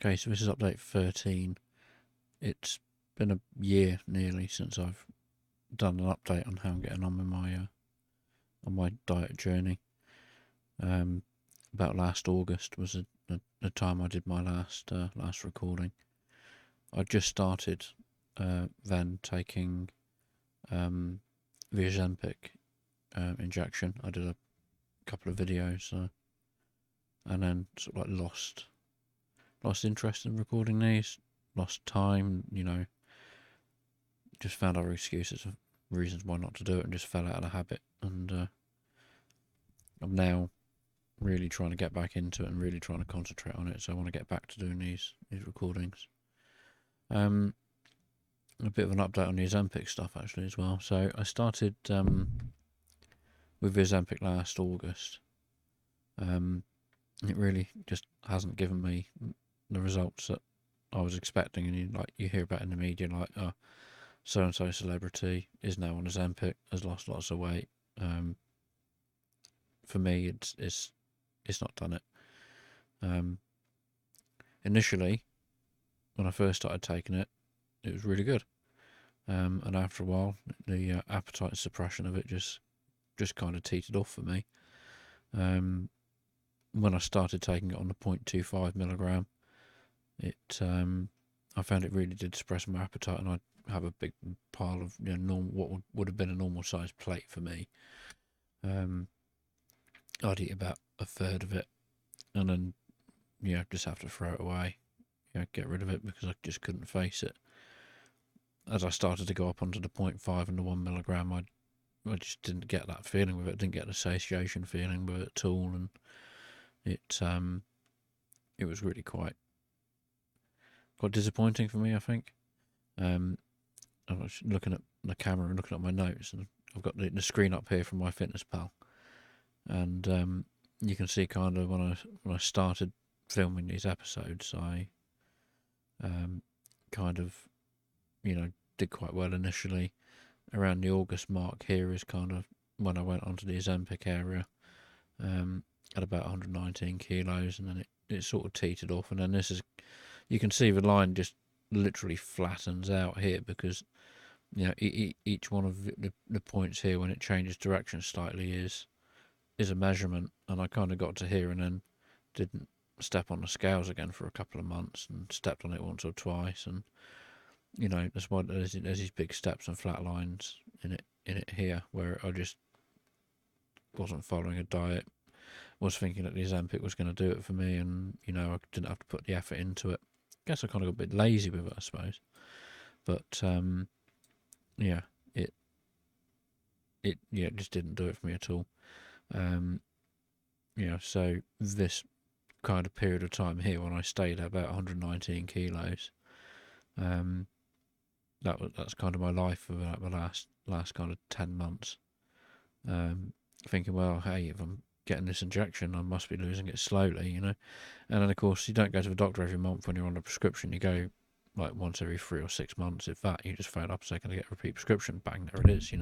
Okay, so this is update 13. It's been a year nearly since I've done an update on how I'm getting on with my diet journey. About last August was the time I did my last recording. I just started then taking the Ozempic injection. I did a couple of videos and then sort of like lost interest in recording these, lost time, just found other excuses of reasons why not to do it and just fell out of the habit. And I'm now really trying to get back into it and really trying to concentrate on it. So I want to get back to doing these recordings. A bit of an update on the Ozempic stuff actually as well. So I started with Ozempic last August. It really just hasn't given me the results that I was expecting, and you hear about in the media, like, oh, so and so celebrity is now on Ozempic, has lost lots of weight. For me, it's not done it. Initially, when I first started taking it, it was really good, and after a while, the appetite suppression of it just kind of teetered off for me. When I started taking it on the 0.25 milligram, I found it really did suppress my appetite, and I'd have a big pile of what would have been a normal sized plate for me. I'd eat about a third of it, and then just have to throw it away, get rid of it because I just couldn't face it. As I started to go up onto the 0.5 and the 1 milligram, I just didn't get that feeling with it. Didn't get the satiation feeling with it at all, and it was really quite disappointing for me, I think. I was looking at the camera and looking at my notes, and I've got the screen up here from MyFitnessPal, and you can see kind of when I started filming these episodes, I kind of did quite well initially. Around the August mark here is kind of when I went onto the Ozempic area, at about 119 kilos, and then it sort of teetered off, and then you can see the line just literally flattens out here because each one of the points here, when it changes direction slightly, is a measurement, and I kind of got to here and then didn't step on the scales again for a couple of months, and stepped on it once or twice, and that's why there's these big steps and flat lines in it here, where I just wasn't following a diet, was thinking that the Ozempic was going to do it for me, and I didn't have to put the effort into it. I guess I kind of got a bit lazy with it, I suppose, but it just didn't do it for me at all. So this kind of period of time here, when I stayed at about 119 kilos, that's kind of my life for the last kind of 10 months. Thinking, well, hey, if I'm getting this injection, I must be losing it slowly, And then, of course, you don't go to the doctor every month when you're on a prescription. You go like once every 3 or 6 months, if that. You just phone up and say, can I get a repeat prescription? Bang, there it is,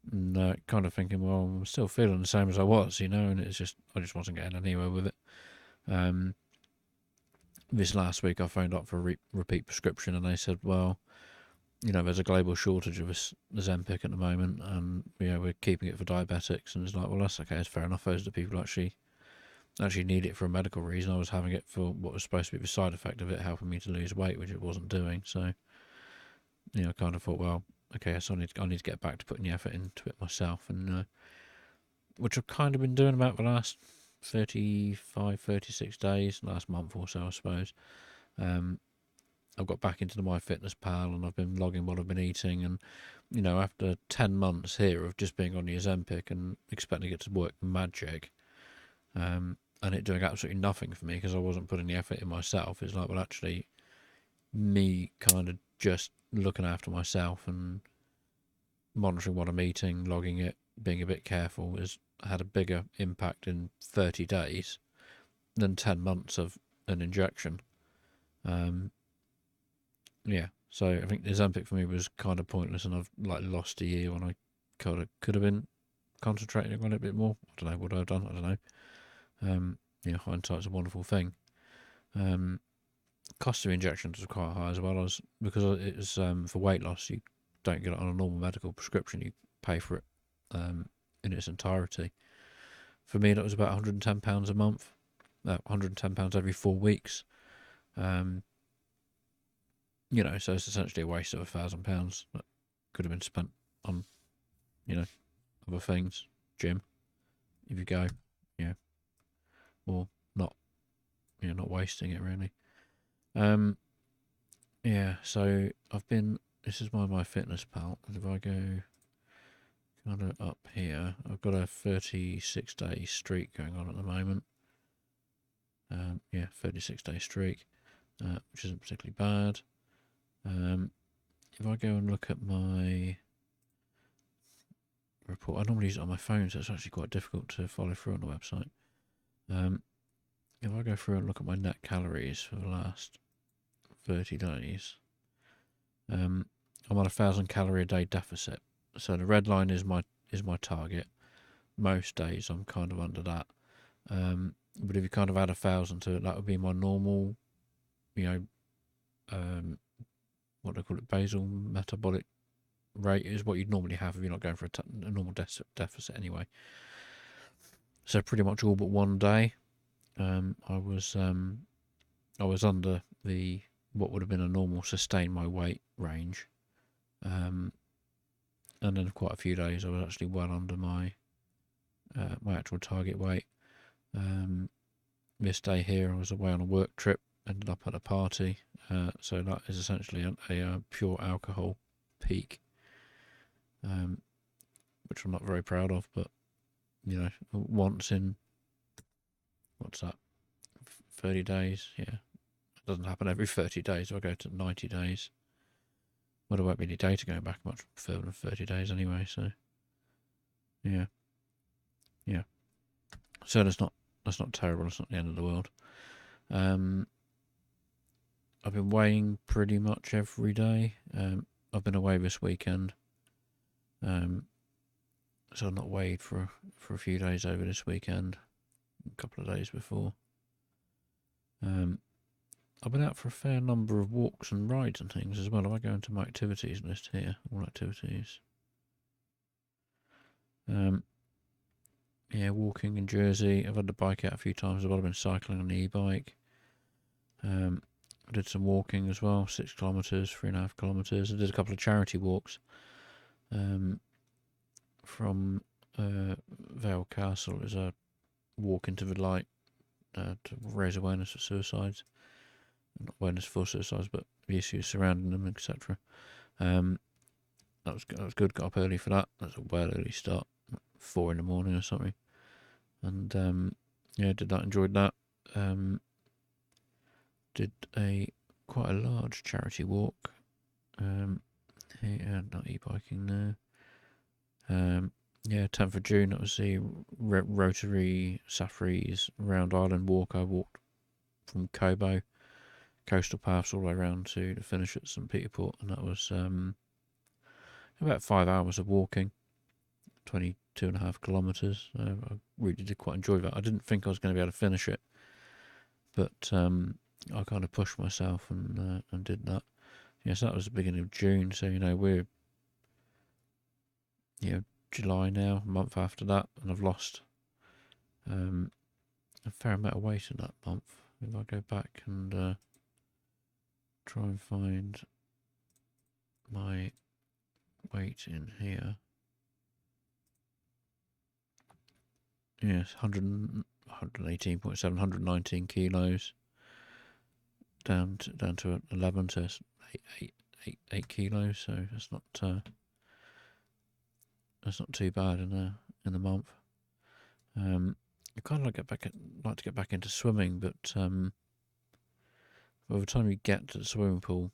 And kind of thinking, well, I'm still feeling the same as I was, and it's just, I just wasn't getting anywhere with it. This last week I phoned up for a repeat prescription, and they said, well, there's a global shortage of Ozempic at the moment, and we're keeping it for diabetics. And it's like, well, that's okay, it's fair enough. Those are the people who actually need it for a medical reason. I was having it for what was supposed to be the side effect of it helping me to lose weight, which it wasn't doing. So I kind of thought, well, okay, so I need to get back to putting the effort into it myself, and which I've kind of been doing about the last 35, 36 days, last month or so, I suppose. I've got back into the MyFitnessPal, and I've been logging what I've been eating, and after 10 months here of just being on the Ozempic and expecting it to work magic, and it doing absolutely nothing for me because I wasn't putting the effort in myself, it's like, well, actually, me kind of just looking after myself and monitoring what I'm eating, logging it, being a bit careful, has had a bigger impact in 30 days than 10 months of an injection. So I think the Ozempic for me was kind of pointless, and I've lost a year when I kind of could have been concentrating on it a bit more. I don't know, would I have done? I don't know. Hindsight's a wonderful thing. Cost of injections was quite high as well, because it was for weight loss. You don't get it on a normal medical prescription. You pay for it in its entirety. For me, that was about £110 a month. £110 every 4 weeks. So it's essentially a waste of £1,000 that could have been spent on, other things, gym, if you go, or not, not wasting it really. So this is my MyFitnessPal, and if I go kind of up here, I've got a 36-day streak going on at the moment. 36-day streak, which isn't particularly bad. If I go and look at my report, I normally use it on my phone, so it's actually quite difficult to follow through on the website. If I go through and look at my net calories for the last 30 days, I'm on 1,000 calorie a day deficit. So the red line is my target. Most days I'm kind of under that. But if you kind of add 1,000 to it, that would be my normal, what do they call it, basal metabolic rate, is what you'd normally have if you're not going for a normal deficit anyway. So pretty much all but one day, I was under the what would have been a normal sustain my weight range, and then quite a few days I was actually well under my actual target weight. This day here I was away on a work trip, ended up at a party, so that is essentially a pure alcohol peak, which I'm not very proud of, but once in, what's that, 30 days, it doesn't happen every 30 days. If I go to 90 days, well, there won't be any data going back much further than 30 days anyway, so yeah. So that's not terrible. It's not the end of the world. I've been weighing pretty much every day. I've been away this weekend, so I've not weighed for a few days over this weekend, a couple of days before. I've been out for a fair number of walks and rides and things as well. If I go into my activities list here, all activities. Walking in Jersey. I've had the bike out a few times as well. I've been cycling on the e-bike. I did some walking as well, 6 kilometres, 3.5 kilometres. I did a couple of charity walks from Vale Castle. It was a walk into the light to raise awareness of suicides. Not awareness for suicides, but the issues surrounding them, etc. That was good. Got up early for that. That's a well early start, 4 in the morning or something. And did that. Enjoyed that. Did quite a large charity walk. Not e-biking there. 10th of June. That was the Rotary Safaris Round Island walk. I walked from Cobo coastal paths all the way around to the finish at St Peterport, and that was about 5 hours of walking, 22.5 kilometres. I really did quite enjoy that. I didn't think I was going to be able to finish it, but I kind of pushed myself and did that. So that was the beginning of June. So we're July now, a month after that, and I've lost a fair amount of weight in that month. If I go back and try and find my weight in here. Yes, 118.7, 119 kilos. Down to 11, so it's 8 kilos. So that's not too bad in the month. I kind of like to get back into swimming, but by the time you get to the swimming pool,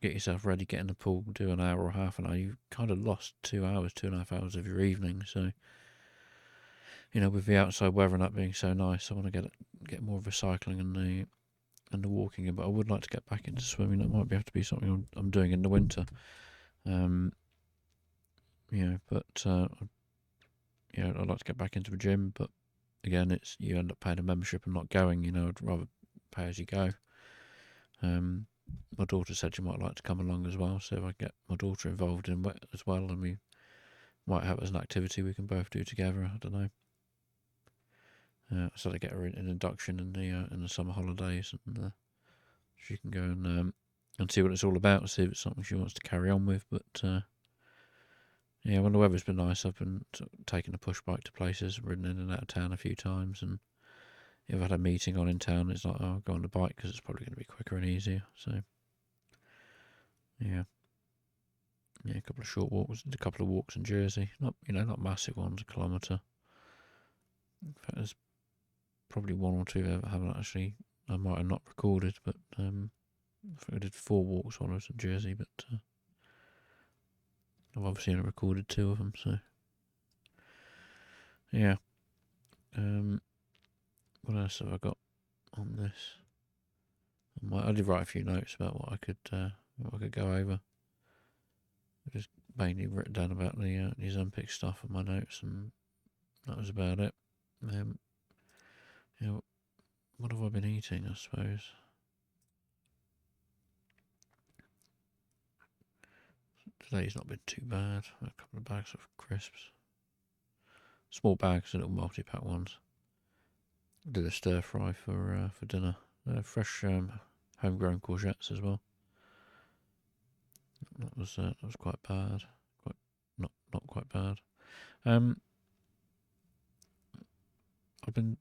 get yourself ready, get in the pool, do an hour or half an hour, you've kind of lost 2 hours, 2.5 hours of your evening. So, with the outside weather and that being so nice, I want to get more of the cycling and the walking in. But I would like to get back into swimming. That might have to be something I'm doing in the winter. I'd like to get back into the gym, but again, you end up paying a membership and not going. I'd rather pay as you go. My daughter said she might like to come along as well, so if I get my daughter involved in it as well, and we might have it as an activity we can both do together. I don't know. So I get her an induction in the summer holidays, and she can go and see what it's all about, see if it's something she wants to carry on with. But yeah, when the weather's been nice, I've been taking a push bike to places, ridden in and out of town a few times, and if I had a meeting on in town, it's like, oh, I'll go on the bike because it's probably going to be quicker and easier. So yeah, a couple of short walks, did a couple of walks in Jersey, not massive ones, a kilometre. In fact, there's probably one or two I haven't actually, I might have not recorded, but I think I did 4 walks while I was in Jersey, but I've obviously only recorded 2 of them, so yeah. What else have I got on this? I did write a few notes about what I could go over. I just mainly written down about the Ozempic stuff in my notes, and that was about it. What have I been eating, I suppose? Today's not been too bad. A couple of bags of crisps. Small bags, little multi-pack ones. Did a stir fry for dinner. Fresh homegrown courgettes as well. That was quite bad. Not quite bad. I've been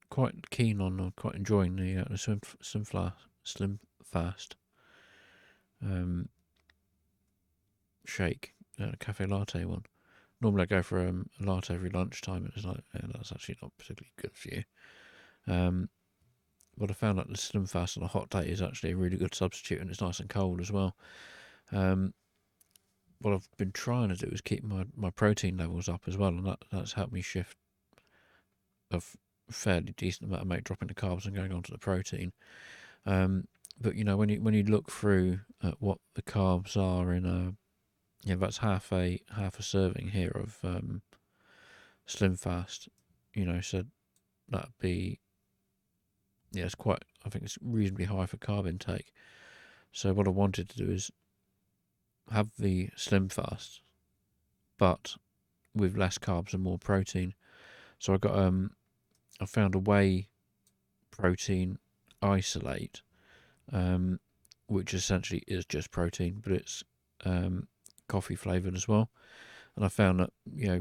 quite keen on, quite enjoying the Slim Fast shake, cafe latte one. Normally I go for a latte every lunchtime, and it's like, that's actually not particularly good for you. But I found that the Slim Fast on a hot day is actually a really good substitute, and it's nice and cold as well. What I've been trying to do is keep my protein levels up as well, and that's helped me shift a fairly decent amount of weight, dropping the carbs and going on to the protein. But when you look through at what the carbs are in that's half a serving here of Slim Fast, so that'd be, it's quite, I think it's reasonably high for carb intake. So what I wanted to do is have the Slim Fast, but with less carbs and more protein. So I found a whey protein isolate, which essentially is just protein, but it's coffee flavoured as well. And I found that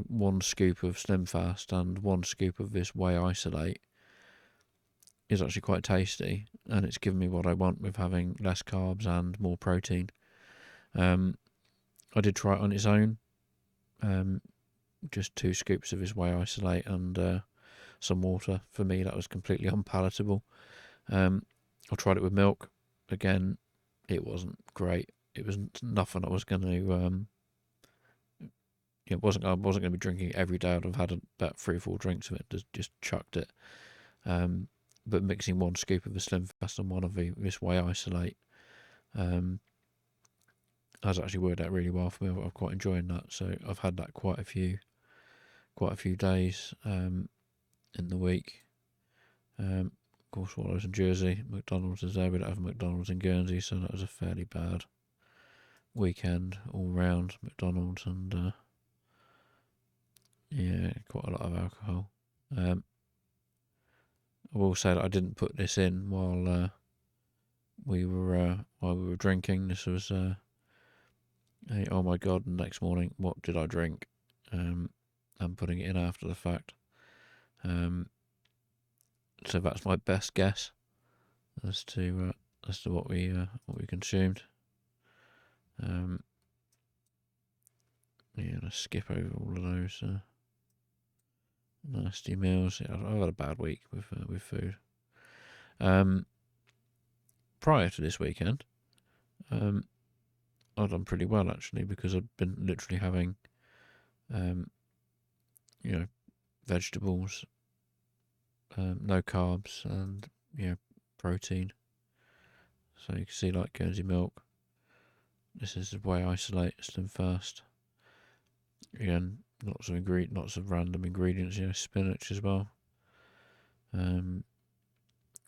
1 scoop of Slim Fast and 1 scoop of this whey isolate is actually quite tasty, and it's given me what I want with having less carbs and more protein. I did try it on its own, just 2 scoops of this whey isolate and some water. For me, that was completely unpalatable. I tried it with milk. Again, it wasn't great. It was nothing I was going to. I wasn't going to be drinking it every day. I'd have had about 3 or 4 drinks of it. Just chucked it. But mixing 1 scoop of the Slim Fast and 1 of this whey isolate has actually worked out really well for me. I'm quite enjoying that. So I've had that quite a few days in the week. Of course, while I was in Jersey, McDonald's is there. We don't have McDonald's in Guernsey, so that was a fairly bad weekend all round. McDonald's and quite a lot of alcohol. I will say that I didn't put this in while we were drinking. This was oh my god! The next morning, what did I drink? I'm putting it in after the fact. So that's my best guess as to what we consumed. Let's skip over all of those nasty meals. Yeah, I've had a bad week with food. Prior to this weekend, I've done pretty well actually, because I've been literally having, vegetables, no carbs, and protein. So you can see, like, Guernsey milk. This is the whey isolate, Slim Fast. Again, lots of random ingredients. Spinach as well.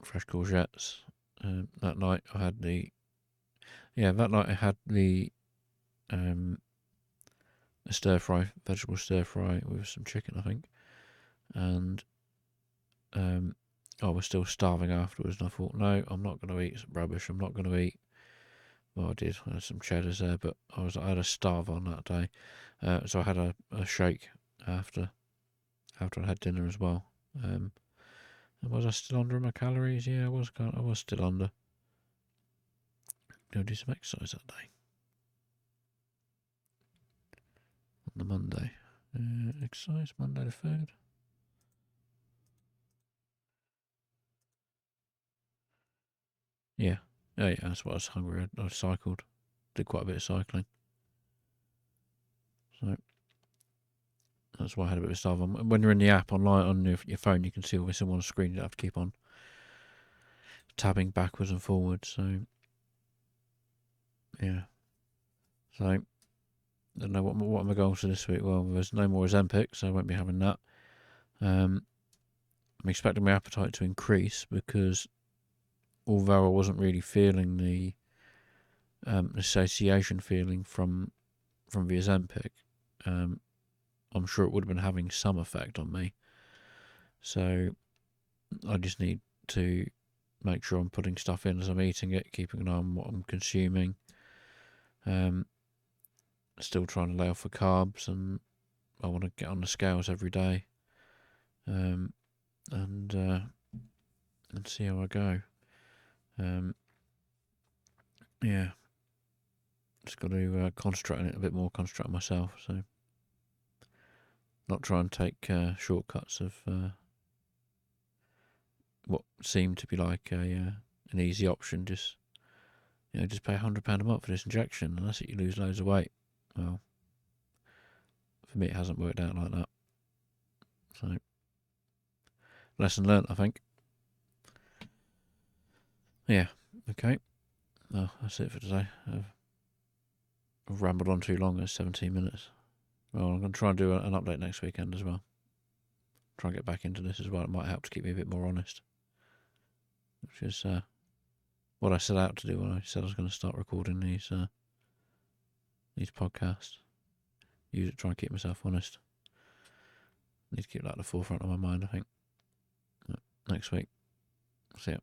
fresh courgettes. That night I had the a stir fry, vegetable stir fry with some chicken, I think, and I was still starving afterwards, and I thought, no, I'm not going to eat some rubbish. I'm not going to eat. Well, I did. I had some cheddars there, but I had a starve on that day, so I had a shake after I had dinner as well. Was I still under my calories? Yeah, I was still under. Go do some exercise that day on the Monday. Exercise Monday the 3rd. Yeah. Oh yeah, that's what I was hungry. I cycled. Did quite a bit of cycling. So that's why I had a bit of starve on. When you're in the app online on your phone, you can see all this on the screen. You don't have to keep on tabbing backwards and forwards. So yeah. So I don't know what are my goals for this week. Well, there's no more Ozempic, so I won't be having that. I'm expecting my appetite to increase because although I wasn't really feeling the satiation feeling from the Ozempic, I'm sure it would have been having some effect on me. So I just need to make sure I'm putting stuff in as I'm eating it, keeping an eye on what I'm consuming. Still trying to lay off the carbs, and I want to get on the scales every day, and see how I go. Yeah, just got to concentrate on it a bit more, concentrate on myself. So not try and take shortcuts of what seemed to be like an easy option. Just pay £100 a month for this injection, unless you lose loads of weight. Well, for me, it hasn't worked out like that. So, lesson learnt, I think. Yeah, okay. Well, that's it for today. I've rambled on too long. It's 17 minutes. Well, I'm going to try and do an update next weekend as well. Try and get back into this as well. It might help to keep me a bit more honest. Which is what I set out to do when I said I was going to start recording these podcasts. Use it, try and keep myself honest. Need to keep that at the forefront of my mind, I think. Next week. See ya.